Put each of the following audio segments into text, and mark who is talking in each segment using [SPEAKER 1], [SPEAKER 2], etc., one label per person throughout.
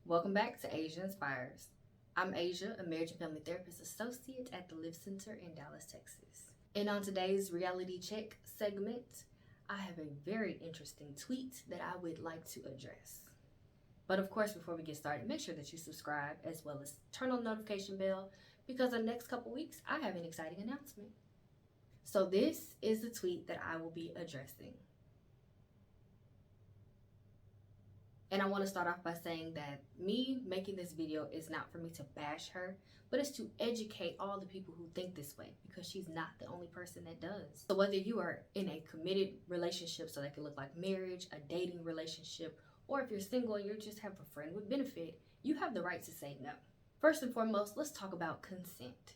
[SPEAKER 1] Welcome back to Asia Inspires. I'm Asia, a marriage and family therapist associate at the Live Center in Dallas, Texas. And on today's reality check segment, I have a very interesting tweet that I would like to address. But of course, before we get started, make sure that you subscribe as well as turn on the notification bell because in the next couple weeks, I have an exciting announcement. So this is the tweet that I will be addressing. And I want to start off by saying that me making this video is not for me to bash her, but it's to educate all the people who think this way because she's not the only person that does. So whether you are in a committed relationship, so that could look like marriage, a dating relationship, or if you're single and you just have a friend with benefit, you have the right to say no. First and foremost, let's talk about consent.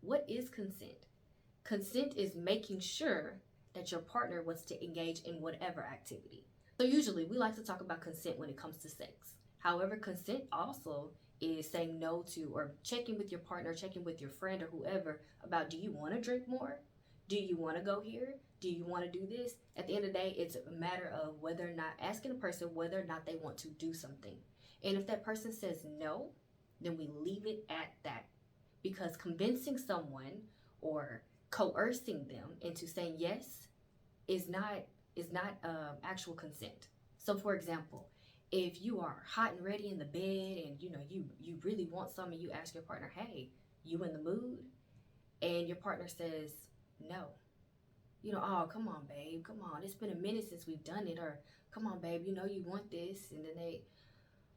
[SPEAKER 1] What is consent? Consent is making sure that your partner wants to engage in whatever activity. So usually we like to talk about consent when it comes to sex. However, consent also is saying no to or checking with your partner, checking with your friend or whoever about, do you want to drink more? Do you want to go here? Do you want to do this? At the end of the day, it's a matter of whether or not, asking a person whether or not they want to do something. And if that person says no, then we leave it at that. Because convincing someone or coercing them into saying yes is not actual consent. So for example, if you are hot and ready in the bed and you really want something, you ask your partner, hey, you in the mood? And your partner says no. Oh, come on, babe, come on, it's been a minute since we've done it. Or come on, babe, you want this. And then they,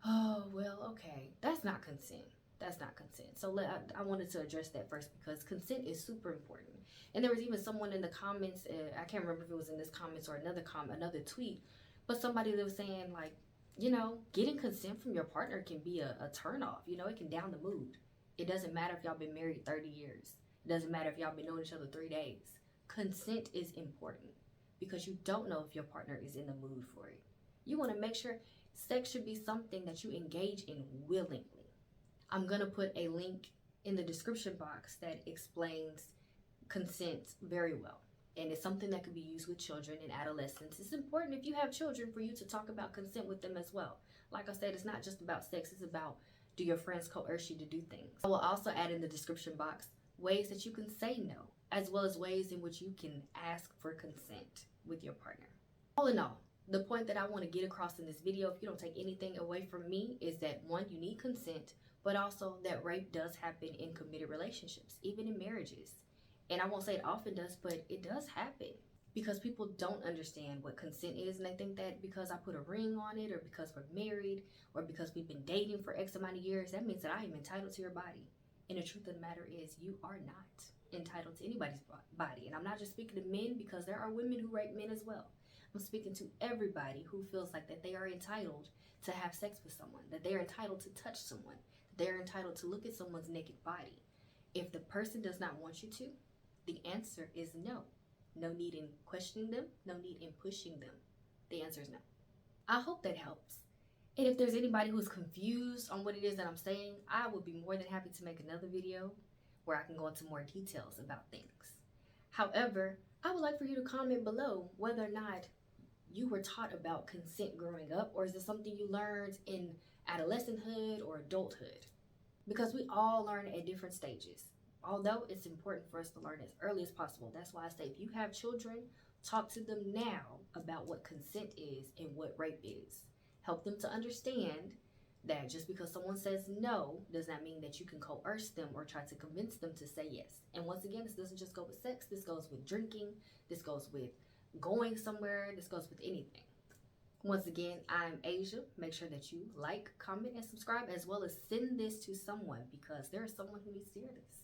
[SPEAKER 1] oh, well, okay, that's not consent. That's not consent. So I wanted to address that first because consent is super important. And there was even someone in the comments, I can't remember if it was in this comments or another tweet, but somebody that was saying like, getting consent from your partner can be a turnoff. It can down the mood. It doesn't matter if y'all been married 30 years. It doesn't matter if y'all been knowing each other 3 days. Consent is important because you don't know if your partner is in the mood for it. You want to make sure sex should be something that you engage in willingly. I'm going to put a link in the description box that explains consent very well. And it's something that can be used with children and adolescents. It's important if you have children for you to talk about consent with them as well. Like I said, it's not just about sex. It's about, do your friends coerce you to do things? I will also add in the description box ways that you can say no, as well as ways in which you can ask for consent with your partner. All in all, the point that I want to get across in this video, if you don't take anything away from me, is that one, you need consent, but also that rape does happen in committed relationships, even in marriages. And I won't say it often does, but it does happen because people don't understand what consent is. And they think that because I put a ring on it or because we're married or because we've been dating for X amount of years, that means that I am entitled to your body. And the truth of the matter is you are not entitled to anybody's body. And I'm not just speaking to men because there are women who rape men as well. I'm speaking to everybody who feels like that they are entitled to have sex with someone, that they are entitled to touch someone, that they're entitled to look at someone's naked body. If the person does not want you to, the answer is no. No need in questioning them, no need in pushing them. The answer is no. I hope that helps. And if there's anybody who's confused on what it is that I'm saying, I would be more than happy to make another video where I can go into more details about things. However, I would like for you to comment below whether or not you were taught about consent growing up, or is it something you learned in adolescenthood or adulthood? Because we all learn at different stages. Although it's important for us to learn as early as possible. That's why I say if you have children, talk to them now about what consent is and what rape is. Help them to understand that just because someone says no does not mean that you can coerce them or try to convince them to say yes. And once again, this doesn't just go with sex. This goes with drinking. This goes with going somewhere. This goes with anything. Once again, I'm Asia. Make sure that you like, comment, and subscribe, as well as send this to someone because there is someone who needs to hear this.